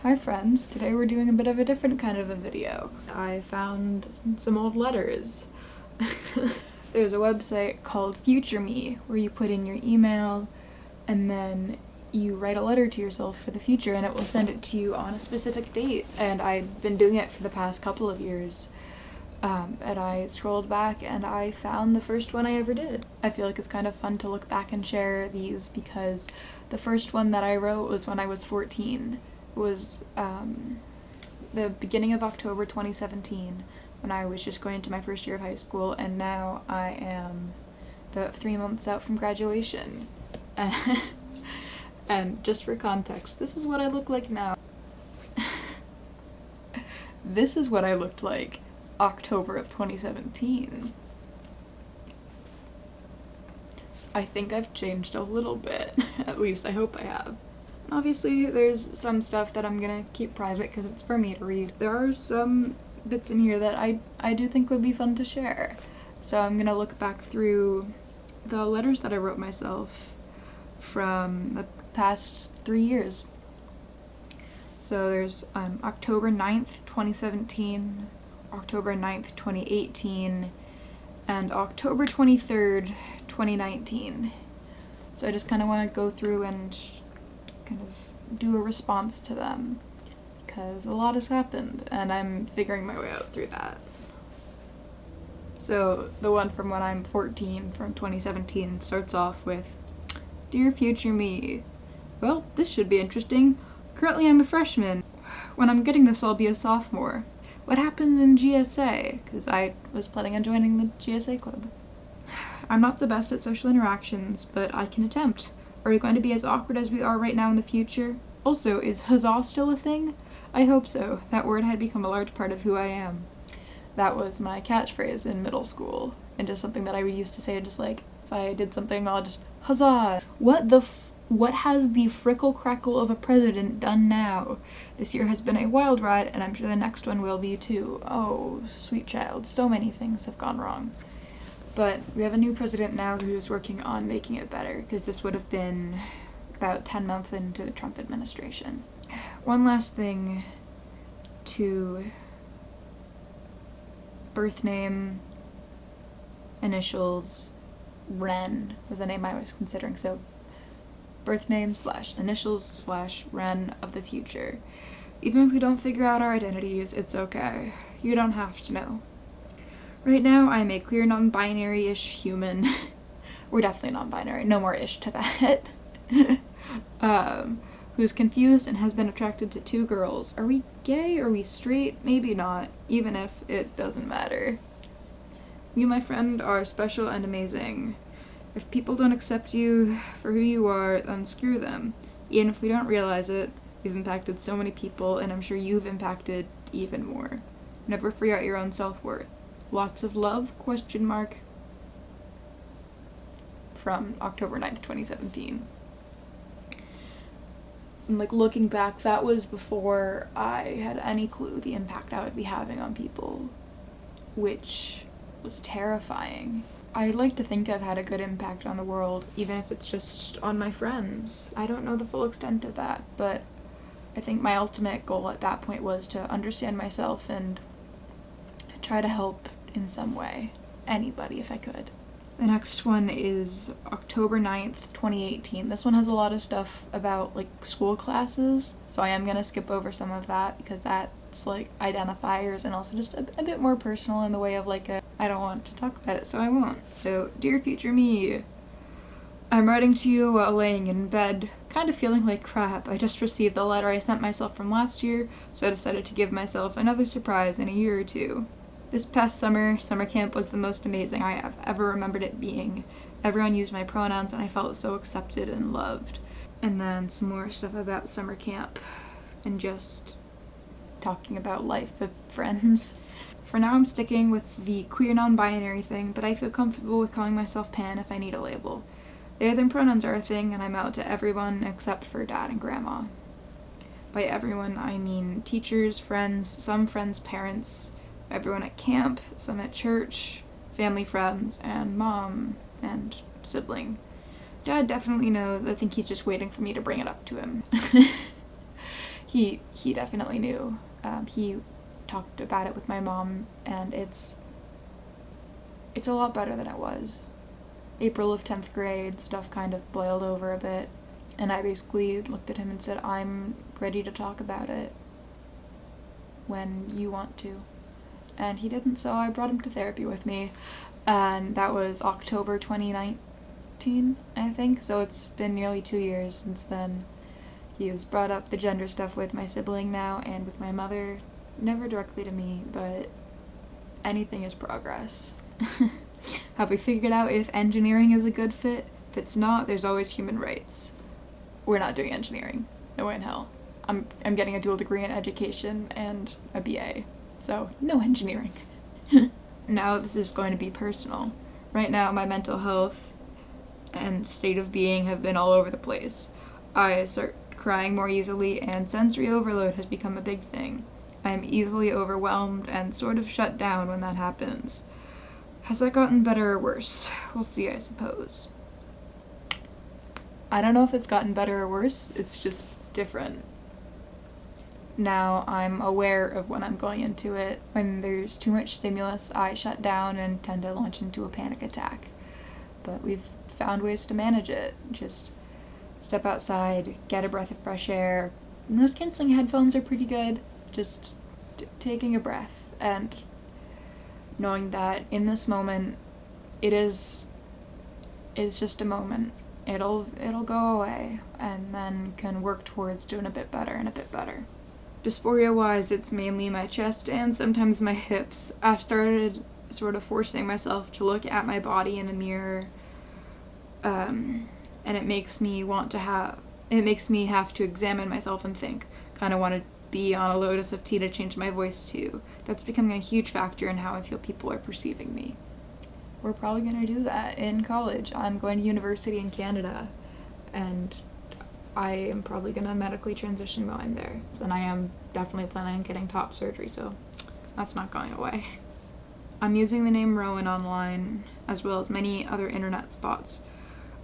Hi friends, today we're doing a bit of a different kind of a video. I found some old letters. There's a website called Future Me where you put in your email and then you write a letter to yourself for the future and it will send it to you on a specific date. And I've been doing it for the past couple of years. And I scrolled back and I found the first one I ever did. I feel like it's kind of fun to look back and share these because the first one that I wrote was when I was 14. It was the beginning of October 2017 when I was just going into my first year of high school, and now I am about 3 months out from graduation. And just for context, this is what I look like now. This is what I looked like October of 2017. I think I've changed a little bit. At least I hope I have. Obviously, there's some stuff that I'm gonna keep private because it's for me to read. There are some bits in here that I do think would be fun to share. So I'm gonna look back through the letters that I wrote myself from the past 3 years. So there's October 9th, 2017, October 9th, 2018, and October 23rd, 2019. So I just kind of want to go through and kind of do a response to them because a lot has happened and I'm figuring my way out through that. So the one from when I'm 14 from 2017 starts off with, "Dear future me, well, this should be interesting. Currently I'm a freshman. When I'm getting this I'll be a sophomore. What happens in GSA? Because I was planning on joining the GSA club. I'm not the best at social interactions, but I can attempt. Are we going to be as awkward as we are right now in the future? Also, is huzzah still a thing? I hope so. That word had become a large part of who I am." That was my catchphrase in middle school, and just something that I used to say, just like, if I did something, I'll just, huzzah! What has the frickle crackle of a president done now? This year has been a wild ride, and I'm sure the next one will be too. Oh, sweet child, so many things have gone wrong. But we have a new president now who's working on making it better, because this would have been about 10 months into the Trump administration. One last thing to birth name, initials, Ren was the name I was considering, so birth name / initials / Ren of the future. Even if we don't figure out our identities, it's okay. You don't have to know. Right now, I'm a queer non-binary-ish human. We're definitely non-binary, no more ish to that. Who's confused and has been attracted to 2 girls. Are we gay? Are we straight? Maybe not, even if it doesn't matter. You, my friend, are special and amazing. If people don't accept you for who you are, then screw them. Even if we don't realize it, we've impacted so many people, and I'm sure you've impacted even more. Never forget your own self-worth. Lots of love, ? From October 9th, 2017. And looking back, that was before I had any clue the impact I would be having on people, which was terrifying. I'd like to think I've had a good impact on the world, even if it's just on my friends. I don't know the full extent of that, but I think my ultimate goal at that point was to understand myself and try to help in some way. Anybody, if I could. The next one is October 9th, 2018. This one has a lot of stuff about, school classes, so I am gonna skip over some of that because that's, identifiers and also just a bit more personal in the way of, I don't want to talk about it, so I won't. So, dear future me, I'm writing to you while laying in bed, kind of feeling like crap. I just received the letter I sent myself from last year, so I decided to give myself another surprise in a year or two. This past summer camp was the most amazing I have ever remembered it being. Everyone used my pronouns and I felt so accepted and loved. And then some more stuff about summer camp and just talking about life with friends. For now I'm sticking with the queer non-binary thing, but I feel comfortable with calling myself Pan if I need a label. They them pronouns are a thing and I'm out to everyone except for Dad and Grandma. By everyone I mean teachers, friends, some friends' parents, everyone at camp, some at church, family friends, and mom and sibling. Dad definitely knows. I think he's just waiting for me to bring it up to him. He definitely knew. He talked about it with my mom, and it's a lot better than it was. April of 10th grade, stuff kind of boiled over a bit, and I basically looked at him and said, I'm ready to talk about it when you want to. And he didn't, so I brought him to therapy with me, and that was October 2019, I think, so it's been nearly 2 years since then. He has brought up the gender stuff with my sibling now and with my mother, never directly to me, but anything is progress. Have we figured out if engineering is a good fit? If it's not, there's always human rights. We're not doing engineering. No way in hell. I'm getting a dual degree in education and a BA, so no engineering. Now this is going to be personal. Right now my mental health and state of being have been all over the place. I start crying more easily, and sensory overload has become a big thing. I am easily overwhelmed and sort of shut down when that happens. Has that gotten better or worse? We'll see, I suppose. I don't know if it's gotten better or worse, it's just different. Now I'm aware of when I'm going into it. When there's too much stimulus, I shut down and tend to launch into a panic attack. But we've found ways to manage it. Just step outside, get a breath of fresh air. Noise canceling headphones are pretty good. Just taking a breath and knowing that in this moment, it's just a moment. It'll go away, and then can work towards doing a bit better and a bit better. Dysphoria-wise, it's mainly my chest and sometimes my hips. I've started sort of forcing myself to look at my body in the mirror, and it makes me have to examine myself and think, kind of want to be on a lotus of tea to change my voice too. That's becoming a huge factor in how I feel people are perceiving me. We're probably going to do that in college. I'm going to university in Canada, and I am probably going to medically transition while I'm there. And I am definitely planning on getting top surgery, so that's not going away. I'm using the name Rowan online, as well as many other internet spots.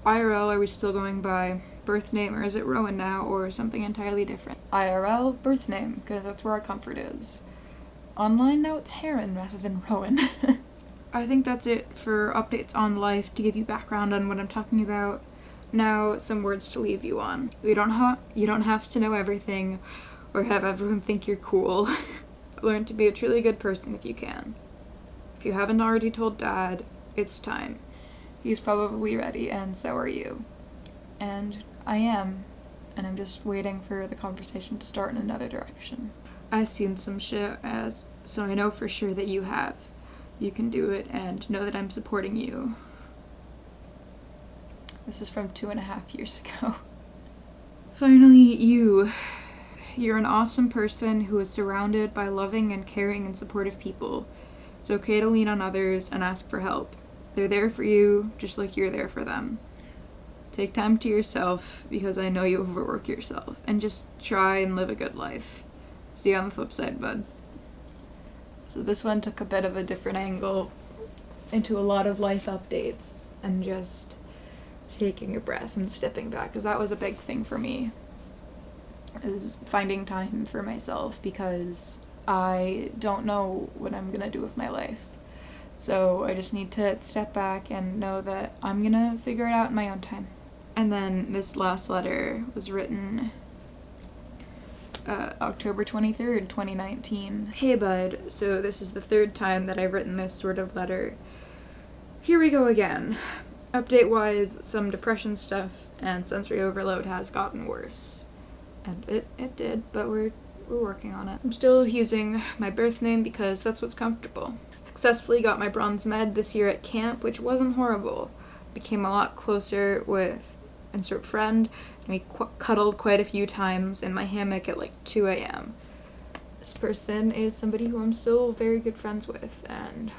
IRL, are we still going by birth name, or is it Rowan now, or something entirely different? IRL, birth name, because that's where our comfort is. Online, now it's Heron rather than Rowan. I think that's it for updates on life to give you background on what I'm talking about. Now, some words to leave you on. You don't have to know everything or have everyone think you're cool. Learn to be a truly good person if you can. If you haven't already told Dad, it's time. He's probably ready, and so are you. And I am, and I'm just waiting for the conversation to start in another direction. I've seen some shit so I know for sure that you have. You can do it, and know that I'm supporting you. This is from 2.5 years ago. Finally, you're an awesome person who is surrounded by loving and caring and supportive people. It's okay to lean on others and ask for help. They're there for you, just like you're there for them. Take time to yourself, because I know you overwork yourself, and just try and live a good life. See you on the flip side, bud. So this one took a bit of a different angle into a lot of life updates, and just taking a breath and stepping back, because that was a big thing for me, is finding time for myself, because I don't know what I'm gonna do with my life. So I just need to step back and know that I'm gonna figure it out in my own time. And then this last letter was written October 23rd, 2019. Hey bud, so this is the 3rd time that I've written this sort of letter. Here we go again. Update-wise, some depression stuff and sensory overload has gotten worse. And it did, but we're working on it. I'm still using my birth name because that's what's comfortable. Successfully got my bronze med this year at camp, which wasn't horrible. Became a lot closer with insert friend, and we cuddled quite a few times in my hammock at like 2 a.m. This person is somebody who I'm still very good friends with, and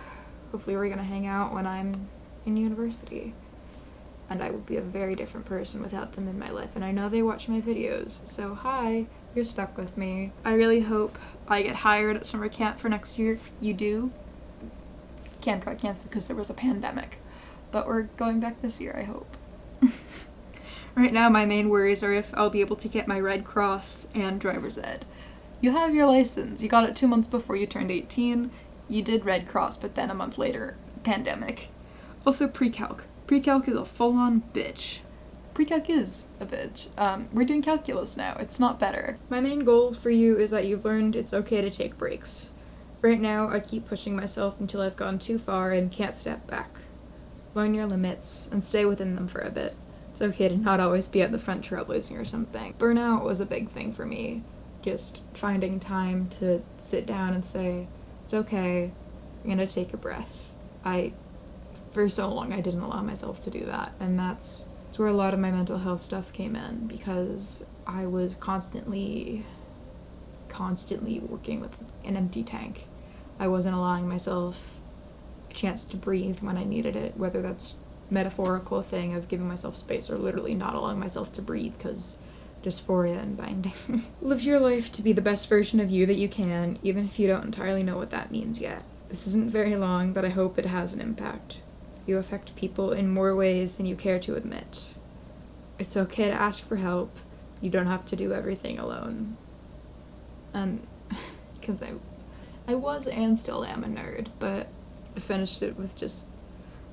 hopefully we're gonna hang out when I'm in university. And I will be a very different person without them in my life, and I know they watch my videos, so hi, you're stuck with me. I really hope I get hired at summer camp for next year. You do? Camp got canceled because there was a pandemic, but we're going back this year, I hope. Right now my main worries are if I'll be able to get my Red Cross and driver's ed. You have your license. You got it 2 months before you turned 18. You did Red Cross, but then a month later, pandemic. Also pre-calc. Pre-calc is a full-on bitch. Pre-calc is a bitch. We're doing calculus now. It's not better. My main goal for you is that you've learned it's okay to take breaks. Right now, I keep pushing myself until I've gone too far and can't step back. Learn your limits and stay within them for a bit. It's okay to not always be at the front trailblazing or something. Burnout was a big thing for me. Just finding time to sit down and say, it's okay, I'm gonna take a breath. For so long, I didn't allow myself to do that, and that's where a lot of my mental health stuff came in, because I was constantly working with an empty tank. I wasn't allowing myself a chance to breathe when I needed it, whether that's metaphorical thing of giving myself space or literally not allowing myself to breathe because dysphoria and binding. Live your life to be the best version of you that you can, even if you don't entirely know what that means yet. This isn't very long, but I hope it has an impact. You affect people in more ways than you care to admit. It's okay to ask for help. You don't have to do everything alone. And because I was and still am a nerd, but I finished it with just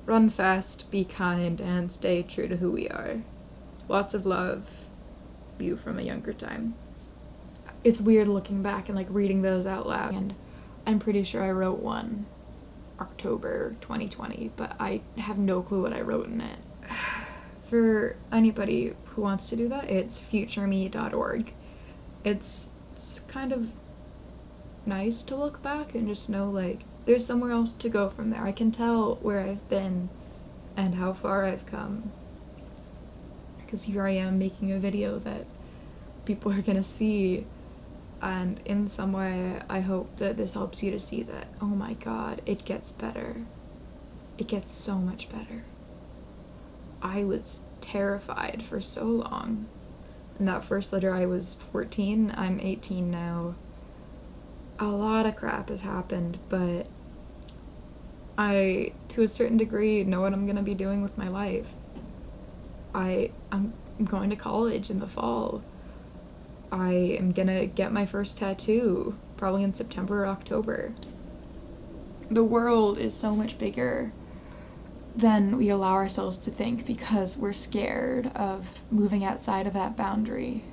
run fast, be kind, and stay true to who we are. Lots of love, you from a younger time. It's weird looking back and like reading those out loud, and I'm pretty sure I wrote one October 2020, but I have no clue what I wrote in it. For anybody who wants to do that, it's futureme.org. It's kind of nice to look back and just know, like, there's somewhere else to go from there. I can tell where I've been and how far I've come. Because here I am making a video that people are gonna see, and in some way I hope that this helps you to see that, oh my god, it gets better. It gets so much better. I was terrified for so long. In that first letter I was 14, I'm 18 now. A lot of crap has happened, but I, to a certain degree, know what I'm gonna be doing with my life. I'm going to college in the fall. I am gonna get my first tattoo, probably in September or October. The world is so much bigger than we allow ourselves to think because we're scared of moving outside of that boundary.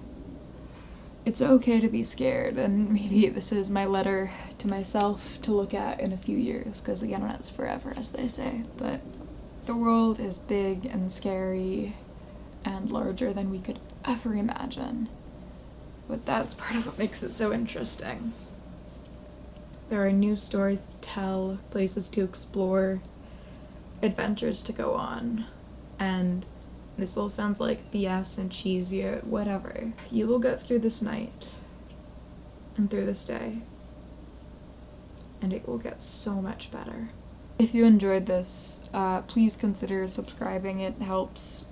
It's okay to be scared, and maybe this is my letter to myself to look at in a few years, because the internet's forever, as they say. But the world is big and scary and larger than we could ever imagine. But that's part of what makes it so interesting. There are new stories to tell, places to explore, adventures to go on, and this all sounds like BS and cheesy or whatever. You will get through this night and through this day, and it will get so much better. If you enjoyed this, please consider subscribing. It helps.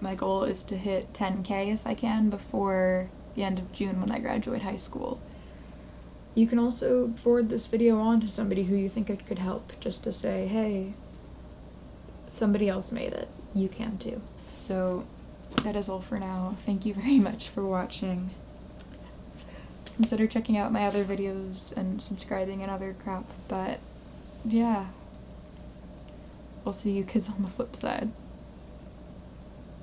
My goal is to hit 10K if I can before the end of June when I graduate high school. You can also forward this video on to somebody who you think it could help, just to say, hey, somebody else made it. You can too. So that is all for now. Thank you very much for watching. Consider checking out my other videos and subscribing and other crap, but yeah. I'll see you kids on the flip side.